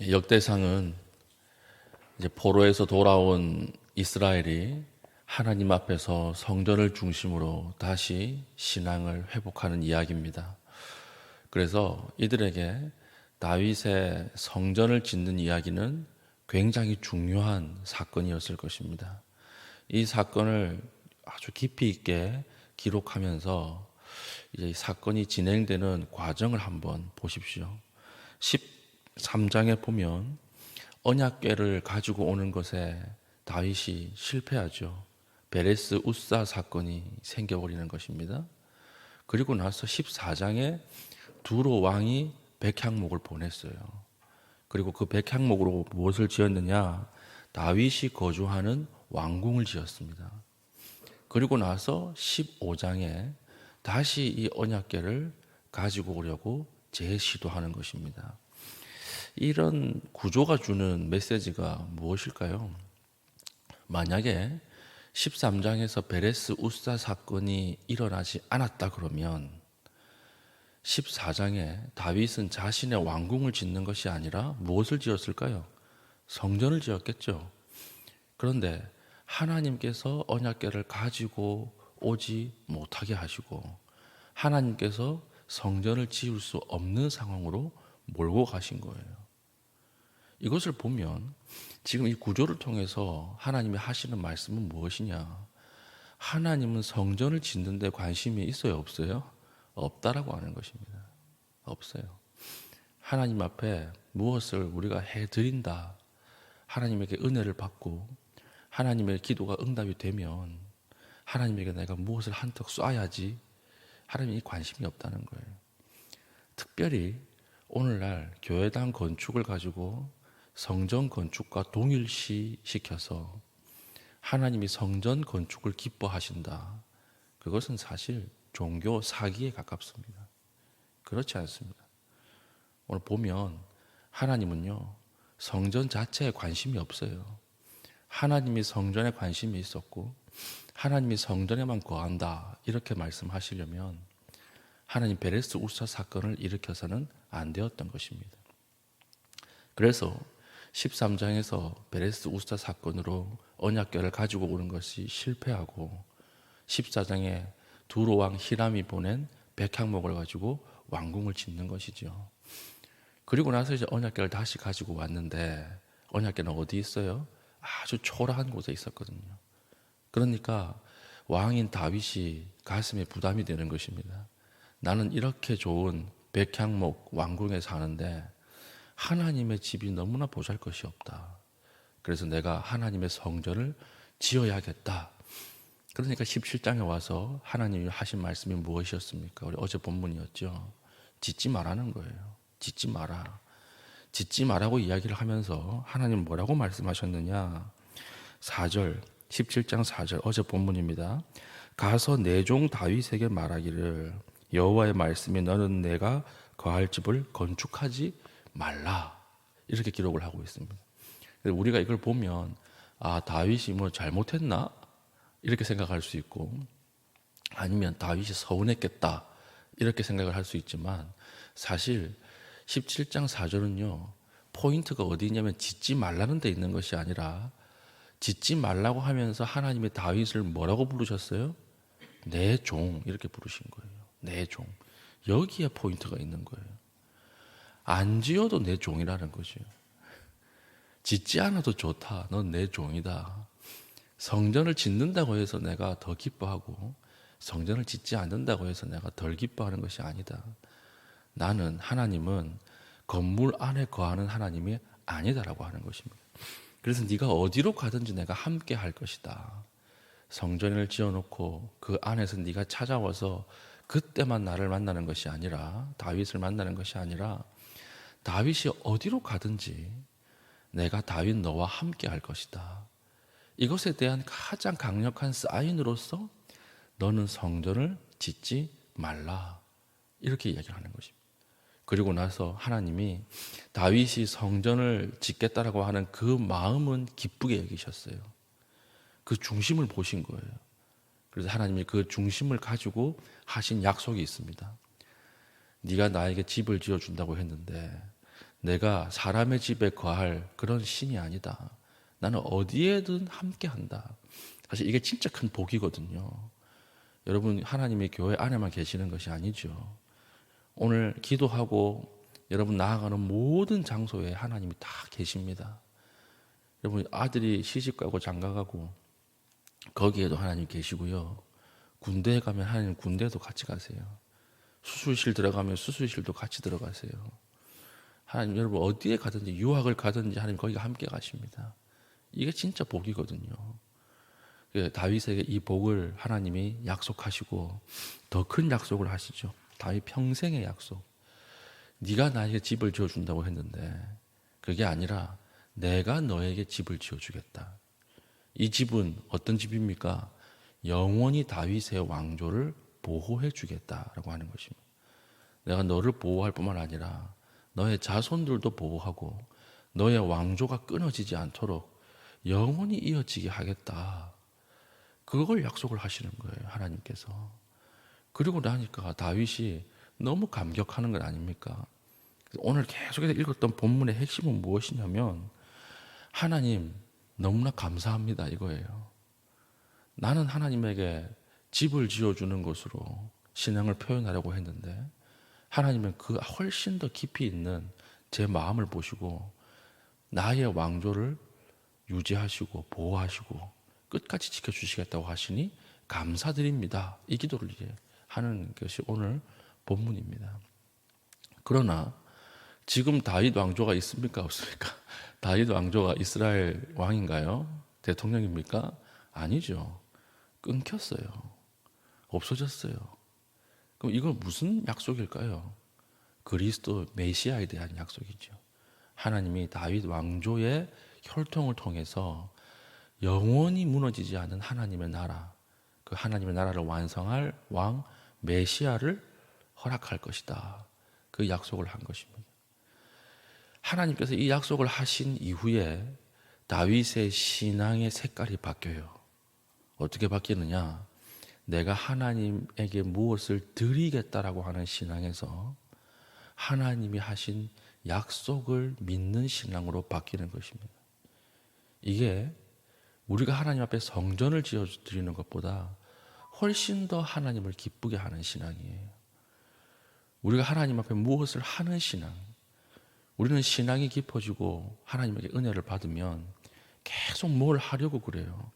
역대상은 이제 포로에서 돌아온 이스라엘이 하나님 앞에서 성전을 중심으로 다시 신앙을 회복하는 이야기입니다. 그래서 이들에게 다윗의 성전을 짓는 이야기는 굉장히 중요한 사건이었을 것입니다. 이 사건을 아주 깊이 있게 기록하면서 이제 이 사건이 진행되는 과정을 한번 보십시오. 13장에 보면 언약궤를 가지고 오는 것에 다윗이 실패하죠. 베레스 우사 사건이 생겨버리는 것입니다. 그리고 나서 14장에 두로 왕이 백향목을 보냈어요. 그리고 그 백향목으로 무엇을 지었느냐? 다윗이 거주하는 왕궁을 지었습니다. 그리고 나서 15장에 다시 이 언약궤를 가지고 오려고 재시도하는 것입니다. 이런 구조가 주는 메시지가 무엇일까요? 만약에 13장에서 베레스 우사 사건이 일어나지 않았다 그러면 14장에 다윗은 자신의 왕궁을 짓는 것이 아니라 무엇을 지었을까요? 성전을 지었겠죠. 그런데 하나님께서 언약궤를 가지고 오지 못하게 하시고 하나님께서 성전을 지을 수 없는 상황으로 몰고 가신 거예요. 이것을 보면 지금 이 구조를 통해서 하나님이 하시는 말씀은 무엇이냐? 하나님은 성전을 짓는 데 관심이 있어요, 없어요? 없다라고 하는 것입니다. 없어요. 하나님 앞에 무엇을 우리가 해드린다, 하나님에게 은혜를 받고 하나님의 기도가 응답이 되면 하나님에게 내가 무엇을 한턱 쏴야지, 하나님이 관심이 없다는 거예요. 특별히 오늘날 교회당 건축을 가지고 성전 건축과 동일시시켜서 하나님이 성전 건축을 기뻐하신다. 그것은 사실 종교 사기에 가깝습니다. 그렇지 않습니다. 오늘 보면 하나님은요, 성전 자체에 관심이 없어요. 하나님이 성전에 관심이 있었고 하나님이 성전에만 거한다 이렇게 말씀하시려면 하나님 베레스 우사 사건을 일으켜서는 안 되었던 것입니다. 그래서 13장에서 베레스 우사 사건으로 언약궤를 가지고 오는 것이 실패하고 14장에 두로 왕 히람이 보낸 백향목을 가지고 왕궁을 짓는 것이죠. 그리고 나서 이제 언약궤를 다시 가지고 왔는데 언약궤는 어디 있어요? 아주 초라한 곳에 있었거든요. 그러니까 왕인 다윗이 가슴에 부담이 되는 것입니다. 나는 이렇게 좋은 백향목 왕궁에 사는데 하나님의 집이 너무나 보잘것이 없다. 그래서 내가 하나님의 성전을 지어야겠다. 그러니까 17장에 와서 하나님이 하신 말씀이 무엇이었습니까? 우리 어제 본문이었죠. 짓지 말라는 거예요. 짓지 마라. 짓지 말라고 이야기를 하면서 하나님 뭐라고 말씀하셨느냐? 4절, 17장 4절 어제 본문입니다. 가서 내 종 다윗에게 말하기를 여호와의 말씀이 너는 내가 거할 집을 건축하지 말라. 이렇게 기록을 하고 있습니다. 우리가 이걸 보면 다윗이 뭐 잘못했나? 이렇게 생각할 수 있고 아니면 다윗이 서운했겠다 이렇게 생각을 할 수 있지만 사실 17장 4절은요 포인트가 어디 있냐면 짓지 말라는 데 있는 것이 아니라 짓지 말라고 하면서 하나님이 다윗을 뭐라고 부르셨어요? 내 종 이렇게 부르신 거예요. 내 종. 여기에 포인트가 있는 거예요. 안 지어도 내 종이라는 거죠. 짓지 않아도 좋다. 넌 내 종이다. 성전을 짓는다고 해서 내가 더 기뻐하고 성전을 짓지 않는다고 해서 내가 덜 기뻐하는 것이 아니다. 나는 하나님은 건물 안에 거하는 하나님이 아니다라고 하는 것입니다. 그래서 네가 어디로 가든지 내가 함께 할 것이다. 성전을 지어놓고 그 안에서 네가 찾아와서 그때만 나를 만나는 것이 아니라 다윗을 만나는 것이 아니라 다윗이 어디로 가든지 내가 다윗 너와 함께 할 것이다. 이것에 대한 가장 강력한 사인으로서 너는 성전을 짓지 말라. 이렇게 이야기를 하는 것입니다. 그리고 나서 하나님이 다윗이 성전을 짓겠다라고 하는 그 마음은 기쁘게 여기셨어요. 그 중심을 보신 거예요. 그래서 하나님이 그 중심을 가지고 하신 약속이 있습니다. 네가 나에게 집을 지어준다고 했는데 내가 사람의 집에 거할 그런 신이 아니다. 나는 어디에든 함께한다. 사실 이게 진짜 큰 복이거든요. 여러분, 하나님이 교회 안에만 계시는 것이 아니죠. 오늘 기도하고 여러분 나아가는 모든 장소에 하나님이 다 계십니다. 여러분, 아들이 시집가고 장가가고 거기에도 하나님 계시고요. 군대에 가면 하나님 군대도 같이 가세요. 수술실 들어가면 수술실도 같이 들어가세요. 하나님, 여러분 어디에 가든지 유학을 가든지 하나님 거기가 함께 가십니다. 이게 진짜 복이거든요. 다윗에게 이 복을 하나님이 약속하시고 더 큰 약속을 하시죠. 다윗 평생의 약속. 네가 나에게 집을 지어준다고 했는데 그게 아니라 내가 너에게 집을 지어주겠다. 이 집은 어떤 집입니까? 영원히 다윗의 왕조를 보호해 주겠다라고 하는 것입니다. 내가 너를 보호할 뿐만 아니라 너의 자손들도 보호하고 너의 왕조가 끊어지지 않도록 영원히 이어지게 하겠다. 그걸 약속을 하시는 거예요, 하나님께서. 그리고 나니까 다윗이 너무 감격하는 것 아닙니까? 오늘 계속해서 읽었던 본문의 핵심은 무엇이냐면 하나님 너무나 감사합니다 이거예요. 나는 하나님에게 집을 지어주는 것으로 신앙을 표현하려고 했는데 하나님은 그 훨씬 더 깊이 있는 제 마음을 보시고 나의 왕조를 유지하시고 보호하시고 끝까지 지켜주시겠다고 하시니 감사드립니다. 이 기도를 이제 하는 것이 오늘 본문입니다. 그러나 지금 다윗 왕조가 있습니까? 없습니까? 다윗 왕조가 이스라엘 왕인가요? 대통령입니까? 아니죠. 끊겼어요. 없어졌어요. 그럼 이건 무슨 약속일까요? 그리스도 메시아에 대한 약속이죠. 하나님이 다윗 왕조의 혈통을 통해서 영원히 무너지지 않은 하나님의 나라, 그 하나님의 나라를 완성할 왕 메시아를 허락할 것이다. 그 약속을 한 것입니다. 하나님께서 이 약속을 하신 이후에 다윗의 신앙의 색깔이 바뀌어요. 어떻게 바뀌느냐? 내가 하나님에게 무엇을 드리겠다라고 하는 신앙에서 하나님이 하신 약속을 믿는 신앙으로 바뀌는 것입니다. 이게 우리가 하나님 앞에 성전을 지어 드리는 것보다 훨씬 더 하나님을 기쁘게 하는 신앙이에요. 우리가 하나님 앞에 무엇을 하는 신앙, 우리는 신앙이 깊어지고 하나님에게 은혜를 받으면 계속 뭘 하려고 그래요.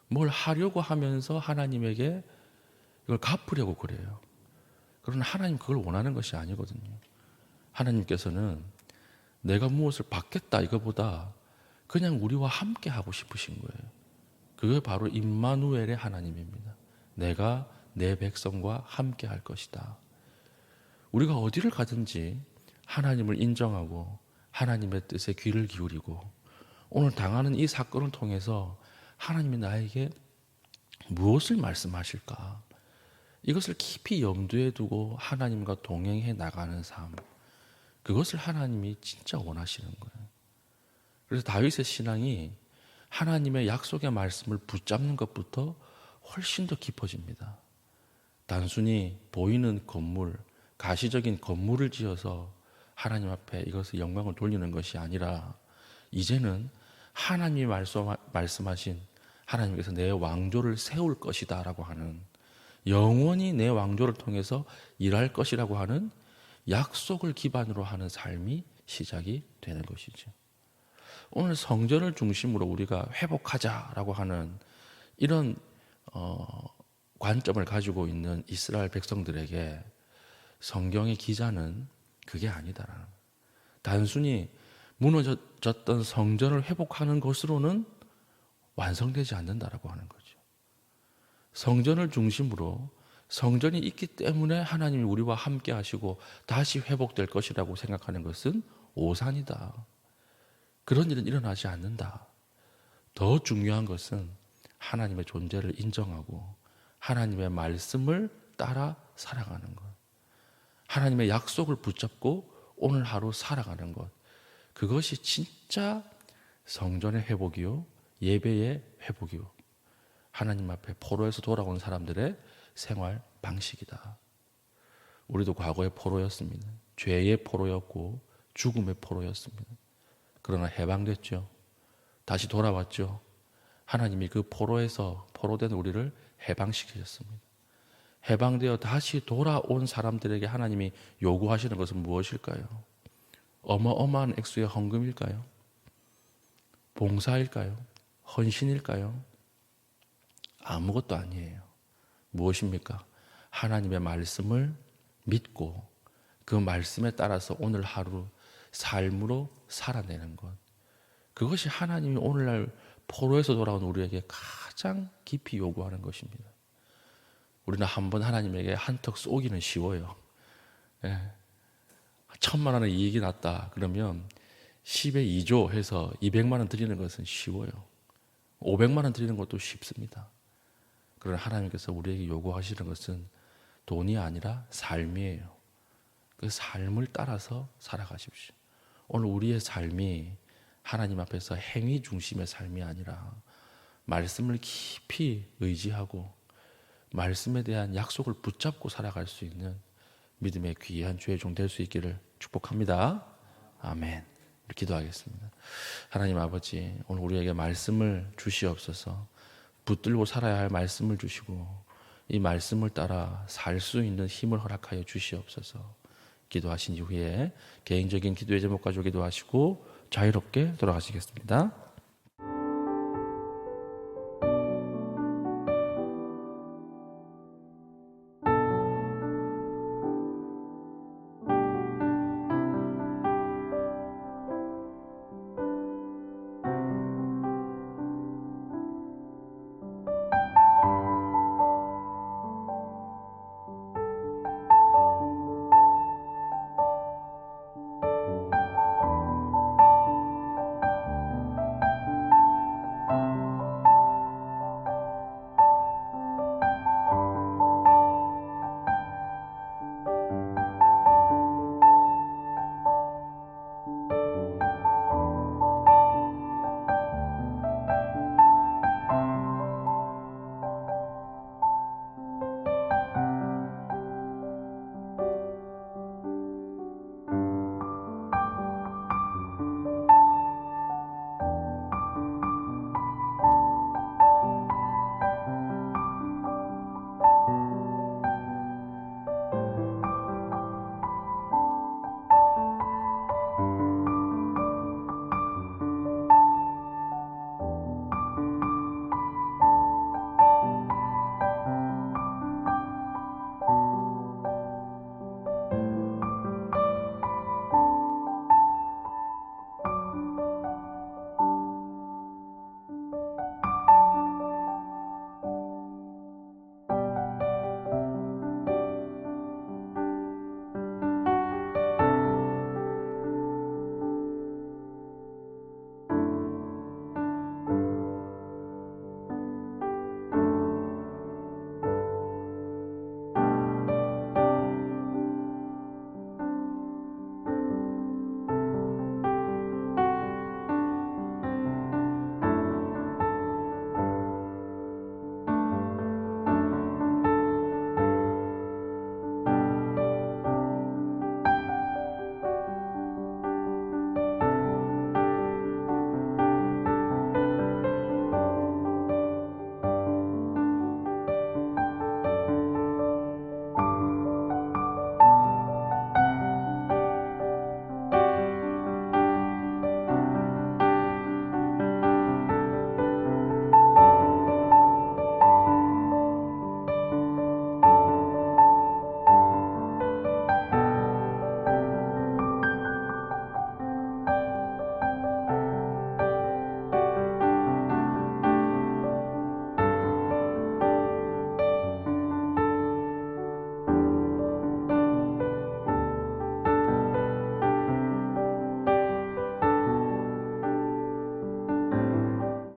뭘 하려고 하면서 하나님에게 이걸 갚으려고 그래요. 그러나 하나님 그걸 원하는 것이 아니거든요. 하나님께서는 내가 무엇을 받겠다 이거보다 그냥 우리와 함께 하고 싶으신 거예요. 그게 바로 임마누엘의 하나님입니다. 내가 내 백성과 함께 할 것이다. 우리가 어디를 가든지 하나님을 인정하고 하나님의 뜻에 귀를 기울이고 오늘 당하는 이 사건을 통해서 하나님이 나에게 무엇을 말씀하실까? 이것을 깊이 염두에 두고 하나님과 동행해 나가는 삶. 그것을 하나님이 진짜 원하시는 거예요. 그래서 다윗의 신앙이 하나님의 약속의 말씀을 붙잡는 것부터 훨씬 더 깊어집니다. 단순히 보이는 건물, 가시적인 건물을 지어서 하나님 앞에 이것을 영광을 돌리는 것이 아니라 이제는 하나님이 말씀하신 하나님께서 내 왕조를 세울 것이다 라고 하는 영원히 내 왕조를 통해서 일할 것이라고 하는 약속을 기반으로 하는 삶이 시작이 되는 것이죠. 오늘 성전을 중심으로 우리가 회복하자라고 하는 이런 관점을 가지고 있는 이스라엘 백성들에게 성경의 기자는 그게 아니다라는 거예요. 단순히 무너졌던 성전을 회복하는 것으로는 완성되지 않는다라고 하는 거죠. 성전을 중심으로 성전이 있기 때문에 하나님이 우리와 함께 하시고 다시 회복될 것이라고 생각하는 것은 오산이다. 그런 일은 일어나지 않는다. 더 중요한 것은 하나님의 존재를 인정하고 하나님의 말씀을 따라 살아가는 것. 하나님의 약속을 붙잡고 오늘 하루 살아가는 것. 그것이 진짜 성전의 회복이요, 예배의 회복이요, 하나님 앞에 포로에서 돌아온 사람들의 생활 방식이다. 우리도 과거에 포로였습니다. 죄의 포로였고 죽음의 포로였습니다. 그러나 해방됐죠. 다시 돌아왔죠. 하나님이 그 포로에서 포로된 우리를 해방시키셨습니다. 해방되어 다시 돌아온 사람들에게 하나님이 요구하시는 것은 무엇일까요? 어마어마한 액수의 헌금일까요? 봉사일까요? 헌신일까요? 아무것도 아니에요. 무엇입니까? 하나님의 말씀을 믿고 그 말씀에 따라서 오늘 하루 삶으로 살아내는 것. 그것이 하나님이 오늘날 포로에서 돌아온 우리에게 가장 깊이 요구하는 것입니다. 우리는 한번 하나님에게 한턱 쏘기는 쉬워요. 1,000만 원의 이익이 났다 그러면 10의 2조 해서 200만 원 드리는 것은 쉬워요. 500만 원 드리는 것도 쉽습니다. 그러나 하나님께서 우리에게 요구하시는 것은 돈이 아니라 삶이에요. 그 삶을 따라서 살아가십시오. 오늘 우리의 삶이 하나님 앞에서 행위 중심의 삶이 아니라 말씀을 깊이 의지하고 말씀에 대한 약속을 붙잡고 살아갈 수 있는 믿음의 귀한 주의 종 될 수 있기를 축복합니다. 아멘. 기도하겠습니다. 하나님 아버지, 오늘 우리에게 말씀을 주시옵소서. 붙들고 살아야 할 말씀을 주시고 이 말씀을 따라 살 수 있는 힘을 허락하여 주시옵소서. 기도하신 이후에 개인적인 기도의 제목 가지고 기도하시고 자유롭게 돌아가시겠습니다.